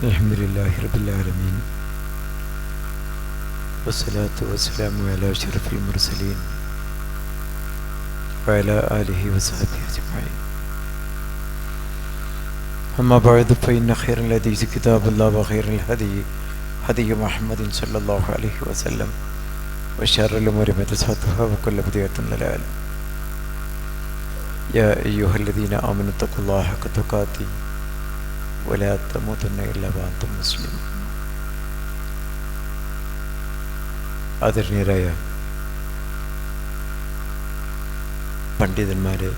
അൽഹംദുലില്ലാഹി റബ്ബിൽ ആലമീൻ വസ്സലാത്തു വസ്സലാമു അലാ അഷ്റഫിൽ മുർസലീൻ വഅലാ ആലിഹി വസഹ്ബിഹി അജ്മഈൻ. അമ്മാ ബഅദ് ഫഇന്ന ഖൈറൽ ഹദീസ് കിതാബുല്ലാഹി വഖൈറുൽ ഹദീ മുഹമ്മദിൻ സ്വല്ലല്ലാഹു അലൈഹി വസല്ലം വശർറുൽ ഉമൂരി മുഹ്ദസാതുഹാ വകുല്ലു ബിദ്അത്തിൻ ദലാല. യാ അയ്യുഹല്ലദീന ആമനൂ തഖുല്ലാഹ ഹഖ്ക തുഖാതി വലാ തമൂതുന്ന ഇല്ലാ വഅൻതും മുസ്ലിമൂൻ. ആദരണീയരായ പണ്ഡിതന്മാരെ,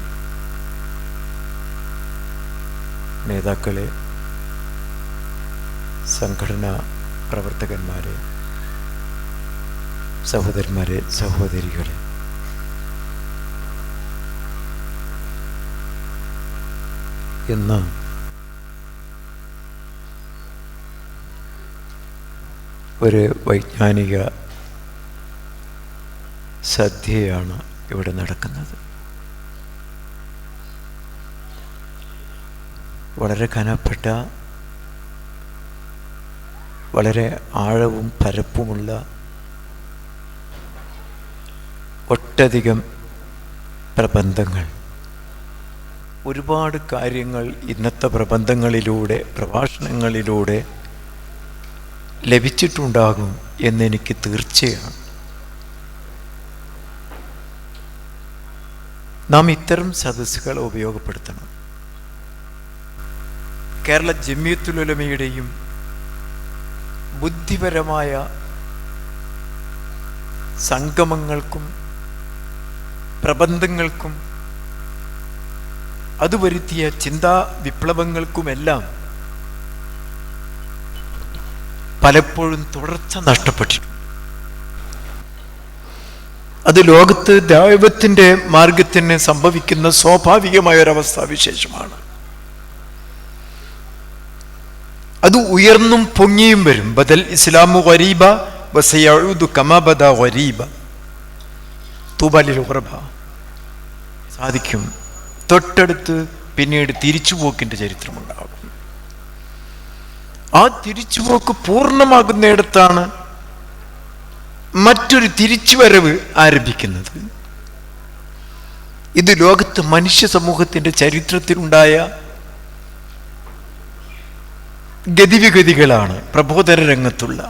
നേതാക്കളെ, സംഘടനാ പ്രവർത്തകന്മാരെ, സഹോദരന്മാരെ, സഹോദരികളെ, ഇന്ന് ഒരു വൈജ്ഞാനിക സദ്യയാണ് ഇവിടെ നടക്കുന്നത്. വളരെ കനപ്പെട്ട, വളരെ ആഴവും പരപ്പുമുള്ള ഒട്ടധികം പ്രബന്ധങ്ങൾ, ഒരുപാട് കാര്യങ്ങൾ ഇന്നത്തെ പ്രബന്ധങ്ങളിലൂടെ, പ്രഭാഷണങ്ങളിലൂടെ ലഭിച്ചിട്ടുണ്ടാകും എന്നെനിക്ക് തീർച്ചയാണ്. നാം ഇത്തരം സദസ്സുകൾ ഉപയോഗപ്പെടുത്തണം. കേരള ജമിയത്തുൽ ഉലമയുടെയും ബുദ്ധിപരമായ സംഗമങ്ങൾക്കും പ്രബന്ധങ്ങൾക്കും അത് വരുത്തിയ ചിന്താ വിപ്ലവങ്ങൾക്കുമെല്ലാം പലപ്പോഴും തുടർച്ച നഷ്ടപ്പെട്ടിട്ടുണ്ട്. അത് ലോകത്ത് ദൈവത്തിൻ്റെ മാർഗത്തിന് സംഭവിക്കുന്ന സ്വാഭാവികമായ ഒരവസ്ഥാവിശേഷമാണ്. അത് ഉയർന്നും പൊങ്ങിയും വരും. ബദൽ ഇസ്ലാമു ഗരീബ വസയഊദു കമാ ബദാ ഗരീബ തൂബാ ലിൽ ഗുറബ. സാധിക്കും. തൊട്ടടുത്ത് പിന്നീട് തിരിച്ചുപോക്കിൻ്റെ ചരിത്രമുണ്ടാകും. ആ തിരിച്ചുപോക്ക് പൂർണ്ണമാകുന്നിടത്താണ് മറ്റൊരു തിരിച്ചുവരവ് ആരംഭിക്കുന്നത്. ഇത് ലോകത്ത് മനുഷ്യ സമൂഹത്തിൻ്റെ ചരിത്രത്തിലുണ്ടായ ഗതിവിഗതികളാണ്, പ്രബോധന രംഗത്തുള്ള.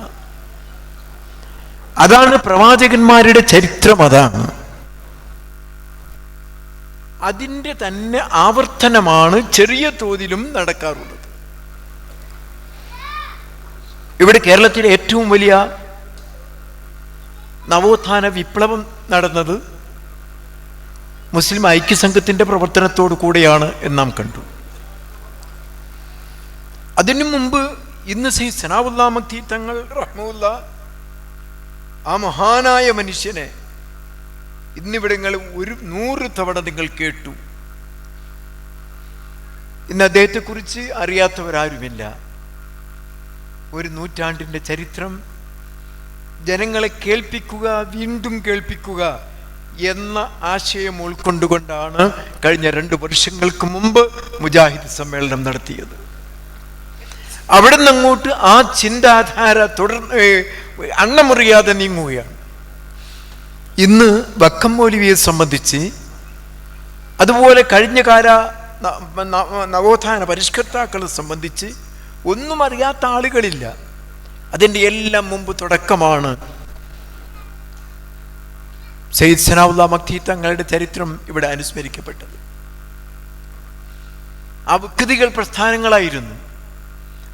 അതാണ് പ്രവാചകന്മാരുടെ ചരിത്രം. അതാണ് അതിൻ്റെ തന്നെ ആവർത്തനമാണ് ചെറിയ തോതിലും നടക്കാറുള്ളത്. ഇവിടെ കേരളത്തിലെ ഏറ്റവും വലിയ നവോത്ഥാന വിപ്ലവം നടന്നത് മുസ്ലിം ഐക്യസംഘത്തിൻ്റെ പ്രവർത്തനത്തോടു കൂടെയാണ് എന്ന് നാം കണ്ടു. അതിനു മുമ്പ് ഇന്ന് സയ്യിദ് സനാഉല്ലാ മക്തി തങ്ങൾ റഹ്മത്തുള്ളാ, ആ മഹാനായ മനുഷ്യനെ ഇന്നിവിടങ്ങൾ 100 തവണ നിങ്ങൾ കേട്ടു. ഇന്ന് അദ്ദേഹത്തെക്കുറിച്ച് അറിയാത്തവരാരുമില്ല. 1 നൂറ്റാണ്ടിൻ്റെ ചരിത്രം ജനങ്ങളെ കേൾപ്പിക്കുക, വീണ്ടും കേൾപ്പിക്കുക എന്ന ആശയം ഉൾക്കൊണ്ടുകൊണ്ടാണ് കഴിഞ്ഞ 2 വർഷങ്ങൾക്ക് മുമ്പ് മുജാഹിദ് സമ്മേളനം നടത്തിയത്. അവിടെ നിന്ന് അങ്ങോട്ട് ആ ചിന്താധാര തുടർന്ന് അണ്ണമുറിയാതെ നീങ്ങുകയാണ്. ഇന്ന് വക്കം മൗലവിയെ സംബന്ധിച്ച്, അതുപോലെ കഴിഞ്ഞ കാല നവോത്ഥാന പരിഷ്കർത്താക്കളെ സംബന്ധിച്ച് ഒന്നും അറിയാത്ത ആളുകളില്ല. അതിൻ്റെ എല്ലാം മുമ്പ് തുടക്കമാണ് സയ്യിദ് സനാഉല്ലാ മക്തി തങ്ങളുടെ ചരിത്രം ഇവിടെ അനുസ്മരിക്കപ്പെട്ടത്. ആ വ്യക്തികൾ പ്രസ്ഥാനങ്ങളായിരുന്നു.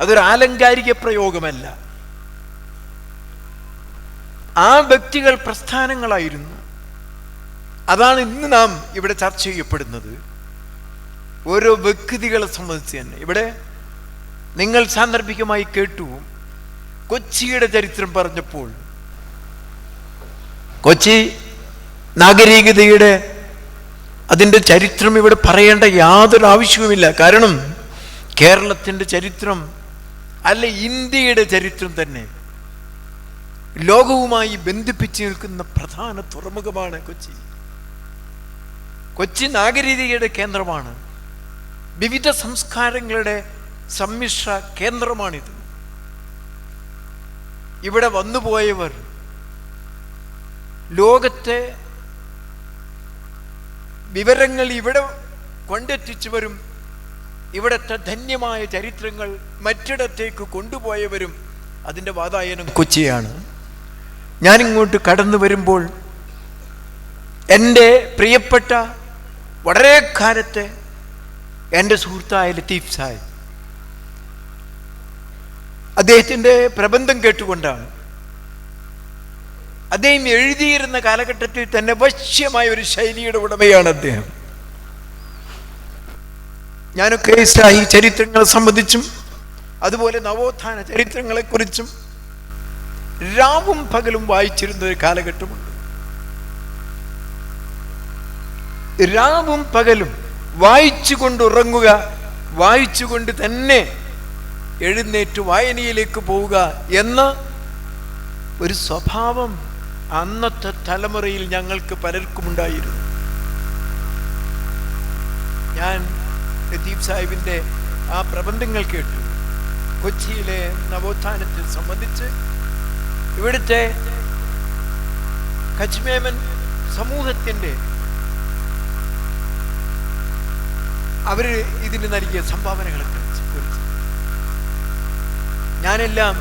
അതൊരു ആലങ്കാരിക പ്രയോഗമല്ല. ആ വ്യക്തികൾ പ്രസ്ഥാനങ്ങളായിരുന്നു. അതാണ് ഇന്ന് നാം ഇവിടെ ചർച്ച ചെയ്യപ്പെടുന്നത്. ഓരോ വ്യക്തികളെ സംബന്ധിച്ച് തന്നെ ഇവിടെ നിങ്ങൾ സാന്ദർഭികമായി കേട്ടു. കൊച്ചിയുടെ ചരിത്രം പറഞ്ഞപ്പോൾ കൊച്ചി നാഗരികതയുടെ അതിൻ്റെ ചരിത്രം ഇവിടെ പറയേണ്ട യാതൊരു ആവശ്യവുമില്ല. കാരണം കേരളത്തിൻ്റെ ചരിത്രം, അല്ല ഇന്ത്യയുടെ ചരിത്രം തന്നെ ലോകവുമായി ബന്ധിപ്പിച്ച് നിൽക്കുന്ന പ്രധാന തുറമുഖമാണ് കൊച്ചി. കൊച്ചി നാഗരികതയുടെ കേന്ദ്രമാണ്. വിവിധ സംസ്കാരങ്ങളുടെ സമ്മിശ്ര കേന്ദ്രമാണിത്. ഇവിടെ വന്നുപോയവർ, ലോകത്തെ വിവരങ്ങൾ ഇവിടെ കൊണ്ടെത്തിച്ചവരും ഇവിടത്തെ ധന്യമായ ചരിത്രങ്ങൾ മറ്റിടത്തേക്ക് കൊണ്ടുപോയവരും അതിൻ്റെ വാതായനം കൊച്ചിയാണ്. ഞാനിങ്ങോട്ട് കടന്നു വരുമ്പോൾ എൻ്റെ പ്രിയപ്പെട്ട വളരെ കാലത്തെ എൻ്റെ സുഹൃത്തായ ലത്തീഫ് സാഹിബ്, അദ്ദേഹത്തിൻ്റെ പ്രബന്ധം കേട്ടുകൊണ്ടാണ്. അദ്ദേഹം എഴുതിയിരുന്ന കാലഘട്ടത്തിൽ തന്നെ വശ്യമായ ഒരു ശൈലിയുടെ ഉടമയാണ് അദ്ദേഹം. ഞാനൊക്കെ ഇസ്ലാഹി ചരിത്രങ്ങളെ സംബന്ധിച്ചും അതുപോലെ നവോത്ഥാന ചരിത്രങ്ങളെക്കുറിച്ചും രാവും പകലും വായിച്ചിരുന്ന ഒരു കാലഘട്ടമുണ്ട്. രാവും പകലും വായിച്ചുകൊണ്ട് ഉറങ്ങുക, വായിച്ചുകൊണ്ട് തന്നെ എഴുന്നേറ്റ് വായനയിലേക്ക് പോവുക എന്ന ഒരു സ്വഭാവം അന്നത്തെ തലമുറയിൽ ഞങ്ങൾക്ക് പലർക്കും ഉണ്ടായിരുന്നു. ഞാൻ ലത്തീഫ് സാഹിബിൻ്റെ ആ പ്രബന്ധങ്ങൾ കേട്ടു. കൊച്ചിയിലെ നവോത്ഥാനത്തെ സംബന്ധിച്ച് ഇവിടുത്തെ കച്ച്മേമൻ സമൂഹത്തിൻ്റെ അവര് ഇതിന് നൽകിയ സംഭാവനകളെ കുറിച്ച് ഞാനെല്ലാം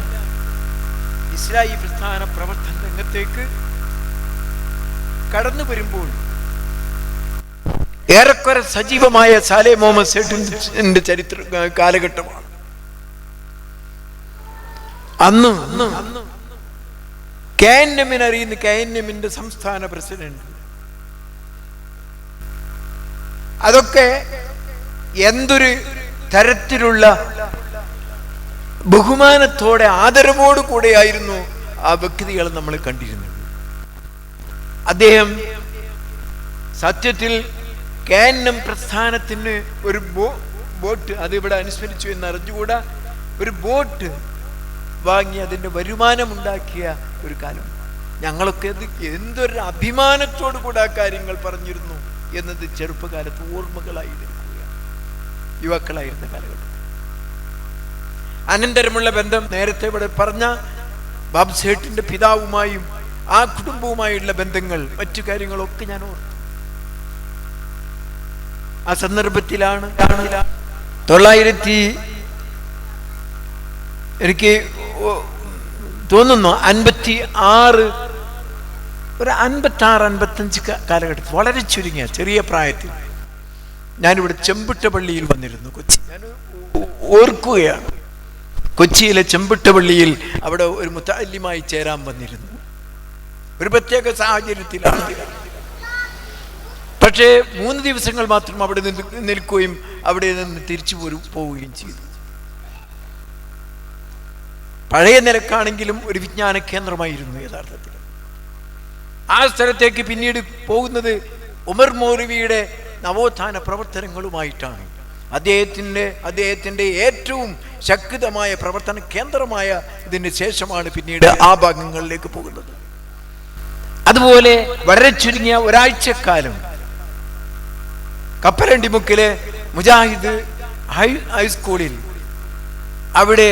ഇസ്ലാഹി പ്രസ്ഥാന പ്രവർത്തന രംഗത്തേക്ക് കടന്നു വരുമ്പോൾ ഏറെക്കുറെ സജീവമായ സാലെ മുഹമ്മദ് സേഠിന്റെ ചരിത്ര കാലഘട്ടമാണ്. അന്ന് KNM അറിയുന്ന KNMന്റെ സംസ്ഥാന പ്രസിഡന്റ്, അതൊക്കെ എന്തൊരു തരത്തിലുള്ള ബഹുമാനത്തോടെ ആദരവോടു കൂടെയായിരുന്നു ആ വ്യക്തികൾ നമ്മൾ കണ്ടിരുന്നത്. അദ്ദേഹം സത്യത്തിൽ KNM പ്രസ്ഥാനത്തിന് ഒരു ബോട്ട്, അത് ഇവിടെ അനുസ്മരിച്ചു എന്ന് അറിഞ്ഞുകൂടാ, ഒരു ബോട്ട് വാങ്ങി അതിൻ്റെ വരുമാനമുണ്ടാക്കിയ ഒരു കാലം. ഞങ്ങളൊക്കെ എന്തൊരു അഭിമാനത്തോടു കൂടെ ആ കാര്യങ്ങൾ പറഞ്ഞിരുന്നു എന്നത് ചെറുപ്പകാലത്ത് ഓർമ്മകളായി നിൽക്കുകയാണ്, യുവാക്കളായിരുന്ന കാലഘട്ടം. അനന്തരമുള്ള ബന്ധം നേരത്തെ ഇവിടെ പറഞ്ഞ ബാബു സേഠിന്റെ പിതാവുമായും ആ കുടുംബവുമായുള്ള ബന്ധങ്ങൾ, മറ്റു കാര്യങ്ങളൊക്കെ ഞാൻ ഓർത്തു. ആ സന്ദർഭത്തിലാണ് എനിക്ക് തോന്നുന്നു 56 ഒരു 56-55 കാലഘട്ടത്തിൽ, വളരെ ചുരുങ്ങിയ ചെറിയ പ്രായത്തിൽ ഞാനിവിടെ ചെമ്പിട്ടപള്ളിയിൽ വന്നിരുന്നു. കൊച്ചി ഞാൻ ഓർക്കുകയാണ്. കൊച്ചിയിലെ ചെമ്പിട്ടപള്ളിയിൽ അവിടെ ഒരു മുത്തഅല്ലിമായി ചേരാൻ വന്നിരുന്നു. ഒരു പ്രത്യേക സാഹചര്യത്തിലാണ്. പക്ഷേ 3 ദിവസങ്ങൾ മാത്രം അവിടെ നിൽക്കുകയും അവിടെ നിന്ന് തിരിച്ചു പോവുകയും ചെയ്തു. പഴയ നിലക്കാണെങ്കിലും ഒരു വിജ്ഞാന കേന്ദ്രമായിരുന്നു യഥാർത്ഥത്തിൽ. ആ സ്ഥലത്തേക്ക് പിന്നീട് പോകുന്നത് ഉമർ മൗലവിയുടെ നവോത്ഥാന പ്രവർത്തനങ്ങളുമായിട്ടാണ്. അദ്ദേഹത്തിൻ്റെ ഏറ്റവും ശക്തമായ പ്രവർത്തന കേന്ദ്രമായ ഇതിന് ശേഷമാണ് പിന്നീട് ആ ഭാഗങ്ങളിലേക്ക് പോകുന്നത്. അതുപോലെ വളരെ ചുരുങ്ങിയ ഒരാഴ്ചക്കാലം കപ്പലണ്ടിമുക്കിലെ മുജാഹിദ് ഹൈസ്കൂളിൽ അവിടെ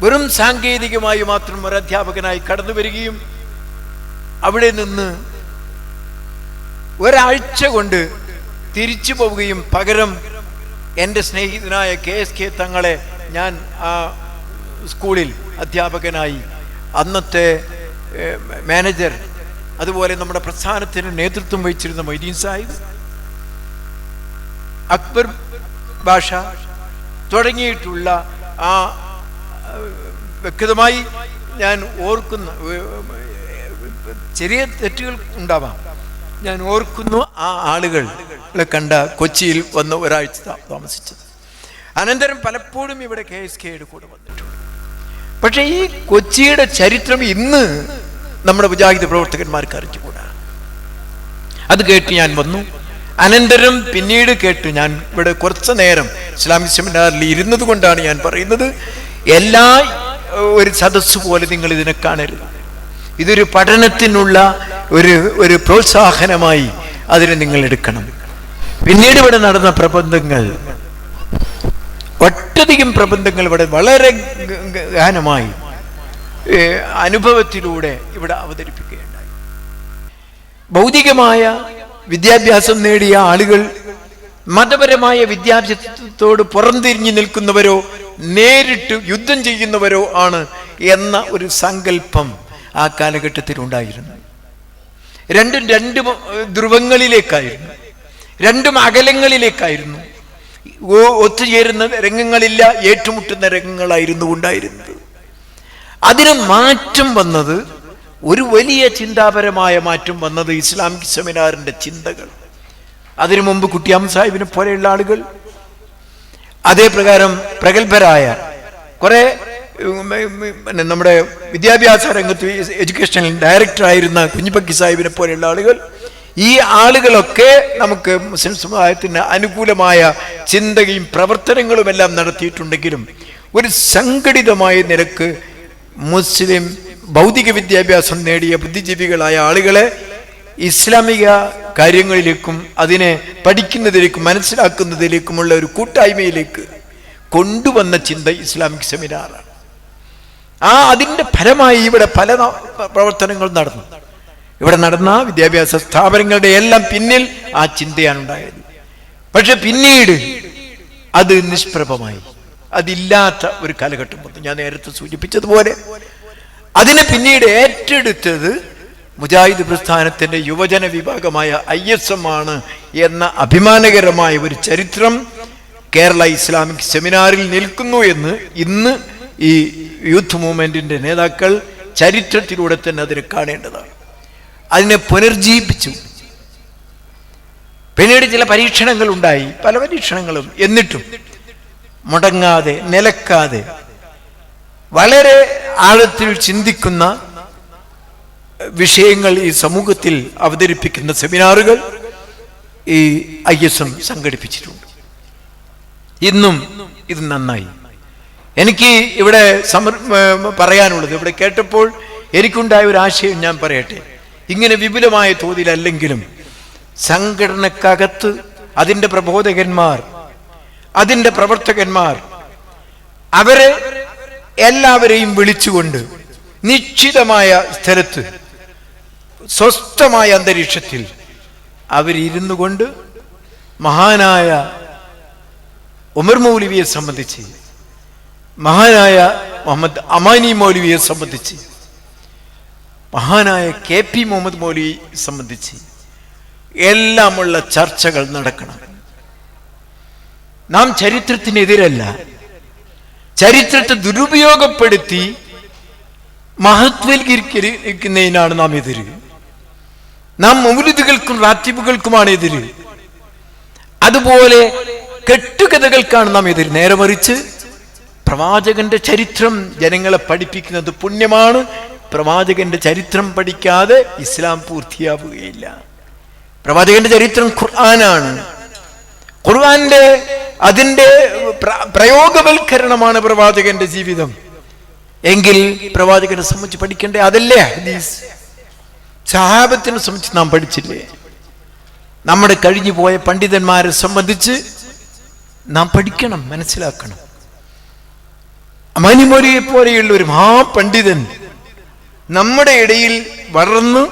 വെറും സാങ്കേതികമായി മാത്രം ഒരു അധ്യാപകനായി കടന്നു വരികയും അവിടെ നിന്ന് ഒരാഴ്ച കൊണ്ട് തിരിച്ചു പോവുകയും പകരം എൻ്റെ സ്നേഹിതനായ KSK തങ്ങളെ ഞാൻ ആ സ്കൂളിൽ അധ്യാപകനായി, അന്നത്തെ മാനേജർ, അതുപോലെ നമ്മുടെ പ്രസ്ഥാനത്തിന് നേതൃത്വം വഹിച്ചിരുന്ന മൊയ്തീൻ സാഹിബ്, അക്ബർ ഭാഷ തുടങ്ങിയിട്ടുള്ള ആ വ്യക്തമായി ഞാൻ ഓർക്കുന്ന, ചെറിയ തെറ്റുകൾ ഉണ്ടാവാം, ഞാൻ ഓർക്കുന്നു ആ ആളുകളെ കണ്ട കൊച്ചിയിൽ വന്ന് ഒരാഴ്ച താമസിച്ചത്. അനന്തരം പലപ്പോഴും ഇവിടെ KSKയുടെ കൂടെ വന്നിട്ടുണ്ട്. പക്ഷെ ഈ കൊച്ചിയുടെ ചരിത്രം ഇന്ന് നമ്മുടെ മുജാഹിദ് പ്രവർത്തകന്മാർക്ക് അറിഞ്ഞുകൂടാ. അത് കേട്ട് ഞാൻ വന്നു. അനന്തരം പിന്നീട് കേട്ട് ഞാൻ ഇവിടെ കുറച്ചു നേരം ഇസ്ലാമിക് സെമിനാറിൽ ഇരുന്നത് കൊണ്ടാണ് ഞാൻ പറയുന്നത്, എല്ലാ ഒരു സദസ്സ് പോലെ നിങ്ങൾ ഇതിനെ കാണരുത്. ഇതൊരു പഠനത്തിനുള്ള ഒരു പ്രോത്സാഹനമായി അതിനെ നിങ്ങൾ എടുക്കണം. പിന്നീട് ഇവിടെ നടന്ന പ്രബന്ധങ്ങൾ, ഒട്ടധികം പ്രബന്ധങ്ങൾ ഇവിടെ വളരെ ഗാനമായി അനുഭവത്തിലൂടെ ഇവിടെ അവതരിപ്പിക്കുകയുണ്ടായി. ഭൗതികമായ വിദ്യാഭ്യാസം നേടിയ ആളുകൾ മതപരമായ വിദ്യാഭ്യാസത്തോട് പുറംതിരിഞ്ഞു നിൽക്കുന്നവരോ നേരിട്ട് യുദ്ധം ചെയ്യുന്നവരോ ആണ് എന്ന ഒരു സങ്കല്പം ആ കാലഘട്ടത്തിൽ ഉണ്ടായിരുന്നു. രണ്ടും രണ്ട് ധ്രുവങ്ങളിലേക്കായിരുന്നു, രണ്ടും അകലങ്ങളിലേക്കായിരുന്നു. ഒത്തുചേരുന്ന രംഗങ്ങളില്ല, ഏറ്റുമുട്ടുന്ന രംഗങ്ങളായിരുന്നു ഉണ്ടായിരുന്നത്. അതിന് മാറ്റം വന്നത്, ഒരു വലിയ ചിന്താപരമായ മാറ്റം വന്നത് ഇസ്ലാമിക് സെമിനാറിന്റെ ചിന്തകൾ. അതിനു മുമ്പ് കുട്ടിയാം സാഹിബിനെ പോലെയുള്ള ആളുകൾ, അതേപ്രകാരം പ്രഗത്ഭരായ കുറെ നമ്മുടെ വിദ്യാഭ്യാസ രംഗത്ത് എഡ്യൂക്കേഷണൽ ഡയറക്ടറായിരുന്ന കുഞ്ഞിപ്പക്കി സാഹിബിനെ പോലെയുള്ള ആളുകൾ, ഈ ആളുകളൊക്കെ നമുക്ക് മുസ്ലിം സമുദായത്തിന് അനുകൂലമായ ചിന്തയും പ്രവർത്തനങ്ങളുമെല്ലാം നടത്തിയിട്ടുണ്ടെങ്കിലും ഒരു സംഘടിതമായ നിരക്ക് മുസ്ലിം ഭൗതിക വിദ്യാഭ്യാസം നേടിയ ബുദ്ധിജീവികളായ ആളുകളെ ഇസ്ലാമിക കാര്യങ്ങളിലേക്കും അതിനെ പഠിക്കുന്നതിലേക്കും മനസ്സിലാക്കുന്നതിലേക്കുമുള്ള ഒരു കൂട്ടായ്മയിലേക്ക് കൊണ്ടുവന്ന ചിന്ത ഇസ്ലാമിക് സെമിനാറാണ്. അതിൻ്റെ ഫലമായി ഇവിടെ പല പ്രവർത്തനങ്ങൾ നടന്നു. ഇവിടെ നടന്ന വിദ്യാഭ്യാസ സ്ഥാപനങ്ങളുടെ എല്ലാം പിന്നിൽ ആ ചിന്തയാണ് ഉണ്ടായത്. പക്ഷെ പിന്നീട് അത് നിഷ്പ്രഭമായി, അതില്ലാത്ത ഒരു കാലഘട്ടം വന്നു. ഞാൻ നേരത്തെ സൂചിപ്പിച്ചതുപോലെ അതിനെ പിന്നീട് ഏറ്റെടുത്തത് മുജാഹിദ് പ്രസ്ഥാനത്തിന്റെ യുവജന വിഭാഗമായ ISM ആണ് എന്ന അഭിമാനകരമായ ഒരു ചരിത്രം കേരള ഇസ്ലാമിക് സെമിനാറിൽ നിൽക്കുന്നു എന്ന് ഇന്ന് ഈ യൂത്ത് മൂവ്മെന്റിന്റെ നേതാക്കൾ ചരിത്രത്തിലൂടെ തന്നെ അതിനെ കാണേണ്ടതാണ്. അതിനെ പുനർജീവിപ്പിച്ചു. പിന്നീട് ചില പരീക്ഷണങ്ങൾ ഉണ്ടായി, പല പരീക്ഷണങ്ങളും. എന്നിട്ടും മുടങ്ങാതെ, നിലക്കാതെ, വളരെ ആഴത്തിൽ ചിന്തിക്കുന്ന വിഷയങ്ങൾ ഈ സമൂഹത്തിൽ അവതരിപ്പിക്കുന്ന സെമിനാറുകൾ ഈ ISM സംഘടിപ്പിച്ചിട്ടുണ്ട്. ഇന്നും ഇത് നന്നായി. എനിക്ക് ഇവിടെ പറയാനുള്ളത്, ഇവിടെ കേട്ടപ്പോൾ എനിക്കുണ്ടായ ഒരു ആശയം ഞാൻ പറയട്ടെ. ഇങ്ങനെ വിപുലമായ തോതിലല്ലെങ്കിലും സംഘടനക്കകത്ത് അതിൻ്റെ പ്രബോധകന്മാർ, അതിൻ്റെ പ്രവർത്തകന്മാർ, അവരെ എല്ലാവരെയും വിളിച്ചുകൊണ്ട് നിശ്ചിതമായ സ്ഥലത്ത് സ്വസ്ഥമായ അന്തരീക്ഷത്തിൽ അവരിരുന്നു കൊണ്ട് മഹാനായ ഉമർ മൗലവിയെ സംബന്ധിച്ച്, മഹാനായ മുഹമ്മദ് അമാനി മൗലവിയെ സംബന്ധിച്ച്, മഹാനായ KP മുഹമ്മദ് മൗലവിയെ സംബന്ധിച്ച് എല്ലാമുള്ള ചർച്ചകൾ നടക്കണം. നാം ചരിത്രത്തിനെതിരല്ല, ചരിത്രത്തെ ദുരുപയോഗപ്പെടുത്തി മഹത്വവൽക്കരിക്കുന്നതിനാണ് നാം എതിര്. നാം മൗലിദുകൾക്കും റാത്തിബുകൾക്കുമാണ് എതിര്. അതുപോലെ കെട്ടുകഥകൾക്കാണ് നാം എതിര്. നേരെ മറിച്ച് പ്രവാചകന്റെ ചരിത്രം ജനങ്ങളെ പഠിപ്പിക്കുന്നത് പുണ്യമാണ്. പ്രവാചകന്റെ ചരിത്രം പഠിക്കാതെ ഇസ്ലാം പൂർത്തിയാവുകയില്ല. പ്രവാചകന്റെ ചരിത്രം ഖുർആനാണ്. ഖുർആന്റെ അതിൻ്റെ പ്രയോഗവൽക്കരണമാണ് പ്രവാചകന്റെ ജീവിതം. എങ്കിൽ പ്രവാചകനെ സംബന്ധിച്ച് പഠിക്കണ്ടേ? അതല്ലേ ഹദീസ്. സഹാബത്തിനെ സംബന്ധിച്ച് നാം പഠിച്ചില്ലേ? നമ്മുടെ കഴിഞ്ഞു പോയ പണ്ഡിതന്മാരെ സംബന്ധിച്ച് നാം പഠിക്കണം, മനസ്സിലാക്കണം. അമാനിമോലിയെ പോലെയുള്ള ഒരു മഹാപണ്ഡിതൻ നമ്മുടെ ഇടയിൽ വളർന്ന്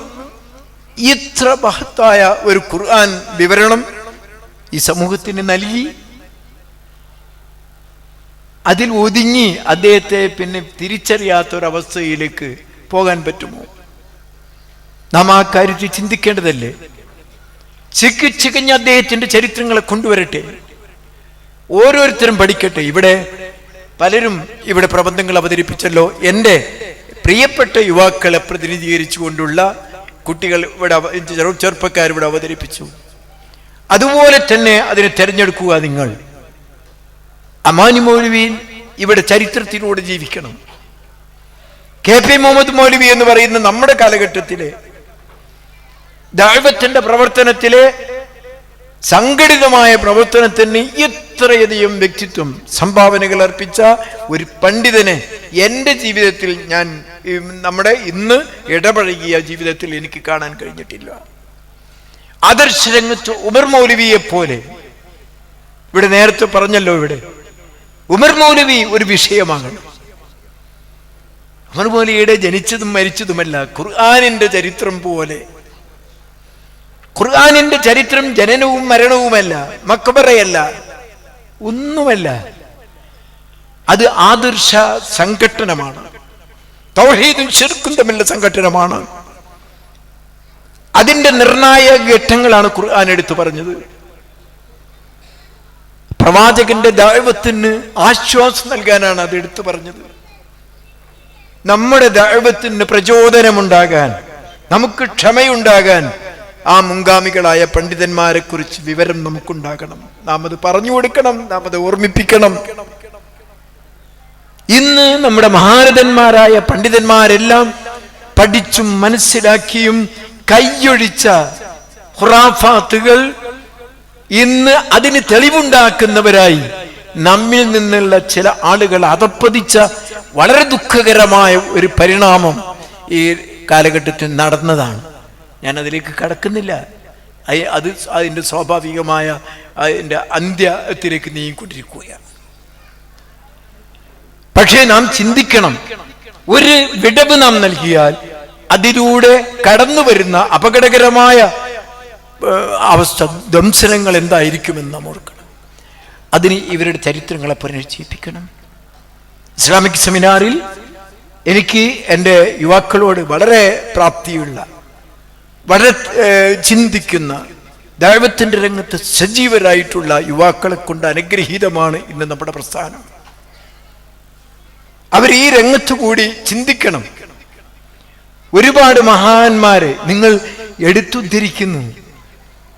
ഇത്ര മഹത്തായ ഒരു ഖുർആൻ വിവരണം ഈ സമൂഹത്തിന് നൽകി. അതിൽ ഒതുങ്ങി അദ്ദേഹത്തെ പിന്നെ തിരിച്ചറിയാത്തൊരവസ്ഥയിലേക്ക് പോകാൻ പറ്റുമോ? നാം ആ കാര്യത്തിൽ ചിന്തിക്കേണ്ടതല്ലേ? ചികഞ്ഞ അദ്ദേഹത്തിന്റെ ചരിത്രങ്ങളെ കൊണ്ടുവരട്ടെ, ഓരോരുത്തരും പഠിക്കട്ടെ. ഇവിടെ പലരും ഇവിടെ പ്രബന്ധങ്ങൾ അവതരിപ്പിച്ചല്ലോ. എൻ്റെ പ്രിയപ്പെട്ട യുവാക്കളെ പ്രതിനിധീകരിച്ചുകൊണ്ടുള്ള കുട്ടികൾ ഇവിടെ, ചെറുപ്പക്കാർ ഇവിടെ അവതരിപ്പിച്ചു. അതുപോലെ തന്നെ അതിനെ തിരഞ്ഞെടുക്കുക നിങ്ങൾ. അമാനി മൗലവി ഇവിടെ ചരിത്രത്തിലൂടെ ജീവിക്കണം. KP മുഹമ്മദ് മൗലവി എന്ന് പറയുന്ന നമ്മുടെ കാലഘട്ടത്തിലെ ദഅവത്തിന്റെ പ്രവർത്തനത്തിലെ സംഘടിതമായ പ്രവർത്തനത്തിന് ഇത്രയധികം വ്യക്തിത്വം സംഭാവനകൾ അർപ്പിച്ച ഒരു പണ്ഡിതനെ എൻ്റെ ജീവിതത്തിൽ, ഞാൻ നമ്മുടെ ഇന്ന് ഇടപഴകിയ ജീവിതത്തിൽ എനിക്ക് കാണാൻ കഴിഞ്ഞിട്ടില്ല. ആദർശരംഗത്ത് ഉമർ മൗലവിയെ പോലെ, ഇവിടെ നേരത്തെ പറഞ്ഞല്ലോ, ഇവിടെ ഉമർ മൗലവി ഒരു വിഷയമാകണം. അതുപോലെ ഈടെ ജനിച്ചതും മരിച്ചതുമല്ല, ഖുർആനിന്റെ ചരിത്രം പോലെ. ഖുർആനിന്റെ ചരിത്രം ജനനവും മരണവുമല്ല, മക്ബറയല്ല, ഒന്നുമല്ല. അത് ആദർശ സംഘട്ടനമാണ്. തൗഹീദും ശിർക്കും തമ്മിലുള്ള സംഘട്ടനമാണ്. അതിന്റെ നിർണായക ഘട്ടങ്ങളാണ് ഖുർആൻ എടുത്തു പറഞ്ഞത്. പ്രവാചകന്റെ ദഅവത്തിന് ആശ്വാസം നൽകാനാണ് അത് എടുത്തു പറഞ്ഞത്. നമ്മുടെ ദഅവത്തിന് പ്രചോദനമുണ്ടാകാൻ, നമുക്ക് ക്ഷമയുണ്ടാകാൻ ആ മുൻഗാമികളായ പണ്ഡിതന്മാരെ കുറിച്ച് വിവരം നമുക്കുണ്ടാകണം. നാം അത് പറഞ്ഞു കൊടുക്കണം, നാം അത് ഓർമ്മിപ്പിക്കണം. ഇന്ന് നമ്മുടെ മഹാരഥന്മാരായ പണ്ഡിതന്മാരെല്ലാം പഠിച്ചും മനസ്സിലാക്കിയും കൈയൊഴിച്ച ഖുറാഫാത്തുകൾ ഇന്ന് അതിന് തെളിവുണ്ടാക്കുന്നവരായി നമ്മിൽ നിന്നുള്ള ചില ആളുകൾ അധപ്പതിച്ച വളരെ ദുഃഖകരമായ ഒരു പരിണാമം ഈ കാലഘട്ടത്തിൽ നടന്നതാണ്. ഞാൻ അതിലേക്ക് കടക്കുന്നില്ല. അത് അതിൻ്റെ സ്വാഭാവികമായ അതിൻ്റെ അന്ത്യത്തിലേക്ക് നീങ്ങിക്കൊണ്ടിരിക്കുകയാണ്. പക്ഷേ നാം ചിന്തിക്കണം, ഒരു വിടവ് നാം നൽകിയാൽ അതിലൂടെ കടന്നു വരുന്ന അപകടകരമായ അവസ്ഥ, ദംശനങ്ങൾ എന്തായിരിക്കുമെന്ന് നാം ഓർക്കണം. അതിന് ഇവരുടെ ചരിത്രങ്ങളെ പുനരുജ്ജീവിപ്പിക്കണം. ഇസ്ലാമിക് സെമിനാറിൽ എനിക്ക് എൻ്റെ യുവാക്കളോട് വളരെ പ്രാപ്തിയുള്ള, വളരെ ചിന്തിക്കുന്ന, ദഅവത്തിന്റെ രംഗത്ത് സജീവരായിട്ടുള്ള യുവാക്കളെ കൊണ്ട് അനുഗ്രഹീതമാണ് ഇന്ന് നമ്മുടെ പ്രസ്ഥാനം. അവർ ഈ രംഗത്ത് കൂടി ചിന്തിക്കണം. ഒരുപാട് മഹാന്മാരെ നിങ്ങൾ എടുത്തുദ്ധരിക്കുന്നു.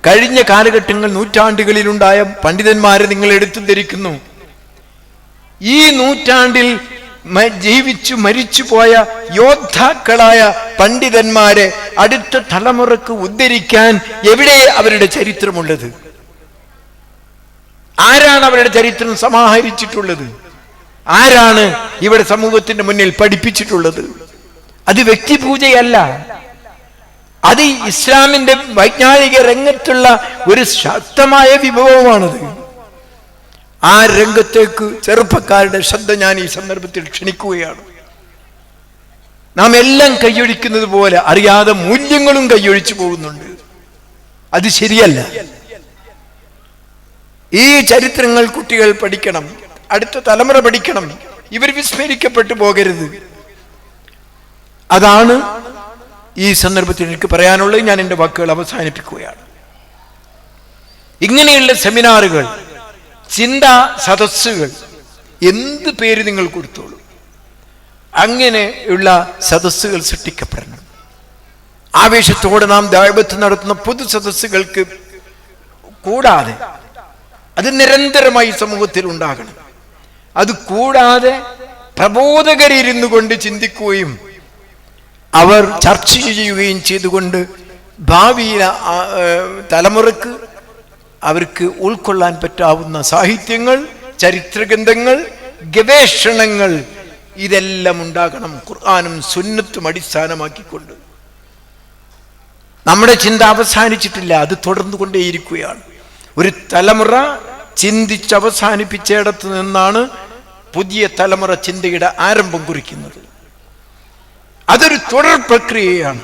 കഴിഞ്ഞ കാലഘട്ടങ്ങൾ, നൂറ്റാണ്ടുകളിലുണ്ടായ പണ്ഡിതന്മാരെ നിങ്ങൾ എടുത്തുദ്ധരിക്കുന്നു. ഈ നൂറ്റാണ്ടിൽ ജീവിച്ചു മരിച്ചു പോയ യോദ്ധാക്കളായ പണ്ഡിതന്മാരെ അടുത്ത തലമുറക്ക് ഉദ്ധരിക്കാൻ എവിടെ അവരുടെ ചരിത്രമുള്ളത്? ആരാണ് അവരുടെ ചരിത്രം സമാഹരിച്ചിട്ടുള്ളത്? ആരാണ് ഇവിടെ സമൂഹത്തിന്റെ മുന്നിൽ പഠിപ്പിച്ചിട്ടുള്ളത്? അത് വ്യക്തിപൂജയല്ല, അത് ഇസ്ലാമിന്റെ വൈജ്ഞാനിക രംഗത്തുള്ള ഒരു ശക്തമായ വിഭവമാണത്. ആ രംഗത്തേക്ക് ചെറുപ്പക്കാരുടെ ശ്രദ്ധ ഞാൻ ഈ സന്ദർഭത്തിൽ ക്ഷണിക്കുകയാണ്. നാം എല്ലാം കൈയൊഴിക്കുന്നത് പോലെ അറിയാതെ മൂല്യങ്ങളും കൈയൊഴിച്ചു പോകുന്നുണ്ട്. അത് ശരിയല്ല. ഈ ചരിത്രങ്ങൾ കുട്ടികൾ പഠിക്കണം, അടുത്ത തലമുറ പഠിക്കണം. ഇവർ വിസ്മരിക്കപ്പെട്ടു പോകരുത്. അതാണ് ഈ സന്ദർഭത്തിൽ എനിക്ക് പറയാനുള്ളത്. ഞാൻ എൻ്റെ വാക്കുകൾ അവസാനിപ്പിക്കുകയാണ്. ഇങ്ങനെയുള്ള സെമിനാറുകൾ, ചിന്താ സദസ്സുകൾ, എന്ത് പേര് നിങ്ങൾ കൊടുത്തോളൂ, അങ്ങനെയുള്ള സദസ്സുകൾ സൃഷ്ടിക്കപ്പെടണം. ആവേശത്തോടെ നാം ദഅവത്ത് നടത്തുന്ന പൊതു സദസ്സുകൾക്ക് കൂടാതെ അത് നിരന്തരമായി സമൂഹത്തിൽ ഉണ്ടാകണം. അത് കൂടാതെ പ്രബോധകരിരുന്നു കൊണ്ട് ചിന്തിക്കുകയും അവർ ചർച്ച ചെയ്യുകയും ചെയ്തുകൊണ്ട് ഭാവിയില തലമുറക്ക് അവർക്ക് ഉൾക്കൊള്ളാൻ പറ്റാവുന്ന സാഹിത്യങ്ങൾ, ചരിത്രഗ്രന്ഥങ്ങൾ, ഗവേഷണങ്ങൾ ഇതെല്ലാം ഉണ്ടാകണം. ഖുർആനും സുന്നത്തും അടിസ്ഥാനമാക്കിക്കൊണ്ട്. നമ്മുടെ ചിന്ത അവസാനിച്ചിട്ടില്ല, അത് തുടർന്നുകൊണ്ടേയിരിക്കുകയാണ്. ഒരു തലമുറ ചിന്തിച്ച് അവസാനിപ്പിച്ചിടത്ത് നിന്നാണ് പുതിയ തലമുറ ചിന്തയുടെ ആരംഭം കുറിക്കുന്നത്. അതൊരു തുടർ പ്രക്രിയയാണ്.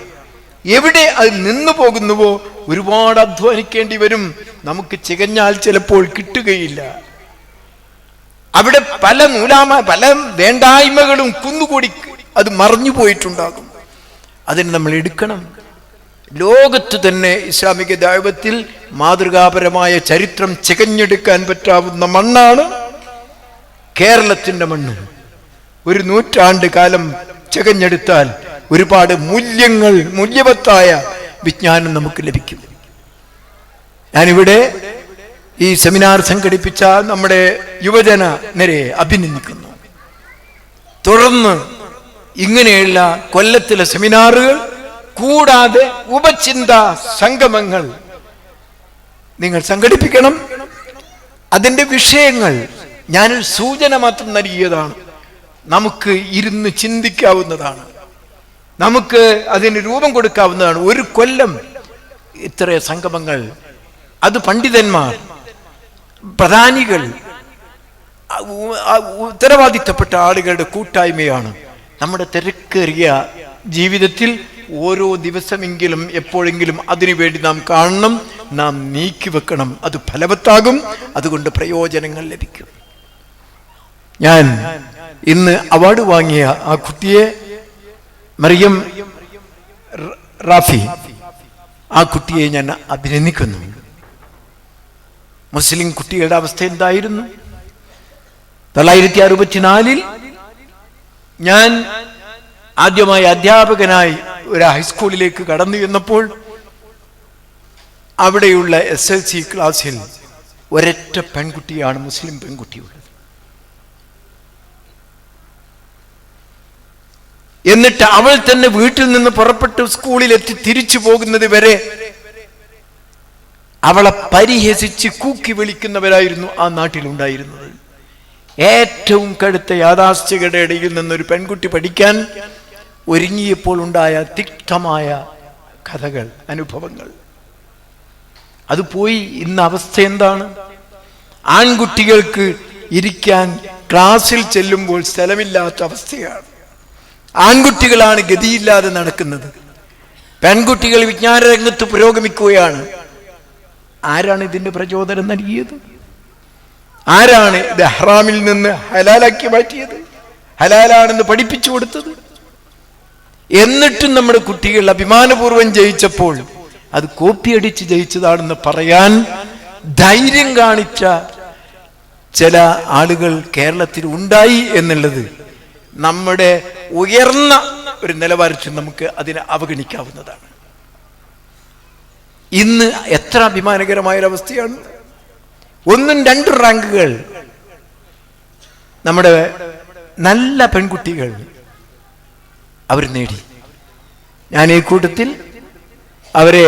എവിടെ അത് നിന്നു പോകുന്നുവോ ഒരുപാട് അധ്വാനിക്കേണ്ടി വരും. നമുക്ക് ചികഞ്ഞാൽ ചിലപ്പോൾ കിട്ടുകയില്ല. അവിടെ പല പല വേണ്ടായ്മകളും കുന്നുകൂടി അത് മറഞ്ഞു പോയിട്ടുണ്ടാകും. അതിന് നമ്മൾ എടുക്കണം. ലോകത്ത് തന്നെ ഇസ്ലാമിക ദഅവത്തിൽ മാതൃകാപരമായ ചരിത്രം ചികഞ്ഞെടുക്കാൻ പറ്റാവുന്ന മണ്ണാണ് കേരളത്തിന്റെ മണ്ണ്. ഒരു നൂറ്റാണ്ട് കാലം ചികഞ്ഞെടുത്താൽ ഒരുപാട് മൂല്യവത്തായ വിജ്ഞാനം നമുക്ക് ലഭിക്കും. ഞാനിവിടെ ഈ സെമിനാർ സംഘടിപ്പിച്ച നമ്മുടെ യുവജന നിരയെ അഭിനന്ദിക്കുന്നു. തുടർന്ന് ഇങ്ങനെയുള്ള കൊല്ലത്തിലെ സെമിനാറുകൾ കൂടാതെ ഉപചിന്താ സംഗമങ്ങൾ നിങ്ങൾ സംഘടിപ്പിക്കണം. അതിൻ്റെ വിഷയങ്ങൾ ഞാനൊരു സൂചന മാത്രം നൽകിയതാണ്. നമുക്ക് ഇരുന്ന് ചിന്തിക്കാവുന്നതാണ്, നമുക്ക് അതിന് രൂപം കൊടുക്കാവുന്നതാണ്. ഒരു കൊല്ലം ഇത്ര സംഗമങ്ങൾ, അത് പണ്ഡിതന്മാർ, പ്രധാനികൾ, ഉത്തരവാദിത്തപ്പെട്ട ആളുകളുടെ കൂട്ടായ്മയാണ്. നമ്മുടെ തിരക്കേറിയ ജീവിതത്തിൽ ഓരോ ദിവസമെങ്കിലും എപ്പോഴെങ്കിലും അതിനു വേണ്ടി നാം കാണണം, നാം നീക്കിവെക്കണം. അത് ഫലവത്താകും, അതുകൊണ്ട് പ്രയോജനങ്ങൾ ലഭിക്കും. ഞാൻ ഇന്ന് അവാർഡ് വാങ്ങിയ ആ കുട്ടിയെ, മറിയം റാഫി, ആ കുട്ടിയെ ഞാൻ അഭിനന്ദിക്കുന്നു. മുസ്ലിം കുട്ടികളുടെ അവസ്ഥ എന്തായിരുന്നു? 1964 ഞാൻ ആദ്യമായി അധ്യാപകനായി ഒരു ഹൈസ്കൂളിലേക്ക് കടന്നു ചെന്നപ്പോൾ അവിടെയുള്ള SLC ക്ലാസ്സിൽ ഒരൊറ്റ പെൺകുട്ടിയാണ്, മുസ്ലിം പെൺകുട്ടിയുള്ളത്. എന്നിട്ട് അവൾ തന്നെ വീട്ടിൽ നിന്ന് പുറപ്പെട്ട് സ്കൂളിലെത്തി തിരിച്ചു പോകുന്നത് വരെ അവളെ പരിഹസിച്ച് കൂക്കി വിളിക്കുന്നവരായിരുന്നു ആ നാട്ടിലുണ്ടായിരുന്നത്. ഏറ്റവും കടുത്ത യാഥാസ്ഥികരുടെ ഇടയിൽ നിന്നൊരു പെൺകുട്ടി പഠിക്കാൻ ഒരുങ്ങിയപ്പോൾ ഉണ്ടായ തിക്തമായ കഥകൾ, അനുഭവങ്ങൾ, അത് പോയി. ഇന്ന് അവസ്ഥ എന്താണ്? ആൺകുട്ടികൾക്ക് ഇരിക്കാൻ ക്ലാസ്സിൽ ചെല്ലുമ്പോൾ സ്ഥലമില്ലാത്ത അവസ്ഥയാണ്. ആൺകുട്ടികളാണ് ഗതിയില്ലാതെ നടക്കുന്നത്. പെൺകുട്ടികൾ വിജ്ഞാന രംഗത്ത് പുരോഗമിക്കുകയാണ്. ആരാണ് ഇതിന്റെ പ്രചോദനം നൽകിയത്? ആരാണ് ഇത് ഹറാമിൽ നിന്ന് ഹലാലാക്കി മാറ്റിയത്, ഹലാലാണെന്ന് പഠിപ്പിച്ചു കൊടുത്തത്? എന്നിട്ടും നമ്മുടെ കുട്ടികൾ അഭിമാനപൂർവ്വം ജയിച്ചപ്പോൾ അത് കോപ്പിയടിച്ച് ജയിച്ചതാണെന്ന് പറയാൻ ധൈര്യം കാണിച്ച ചില ആളുകൾ കേരളത്തിൽ ഉണ്ടായി എന്നുള്ളത് നമ്മുടെ ഉയർന്ന ഒരു നിലവാരത്തിൽ നമുക്ക് അതിനെ അവഗണിക്കാവുന്നതാണ്. ഇന്ന് എത്ര അഭിമാനകരമായൊരവസ്ഥയാണ്. 1, 2 റാങ്കുകൾ നമ്മുടെ നല്ല പെൺകുട്ടികൾ അവർ നേടി. ഞാൻ ഈ കൂട്ടത്തിൽ അവരെ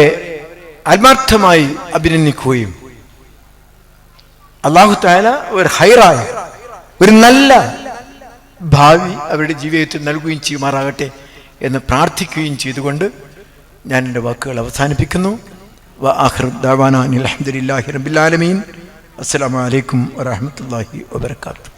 ആത്മാർത്ഥമായി അഭിനന്ദിക്കുകയും അല്ലാഹു തആല ഒരു ഹൈറായ ഒരു നല്ല ഭാവി അവരുടെ ജീവിതത്തിൽ നൽകുകയും ചെയ്യുമാറാകട്ടെ എന്ന് പ്രാർത്ഥിക്കുകയും ചെയ്തുകൊണ്ട് ഞാൻ എൻ്റെ വാക്കുകൾ അവസാനിപ്പിക്കുന്നു. വആഖിറു ദഅവാനാ അൽഹംദുലില്ലാഹി റബ്ബിൽ ആലമീൻ. അസ്സലാമു അലൈക്കും വറഹ്മത്തുള്ളാഹി വബറകാതുഹു.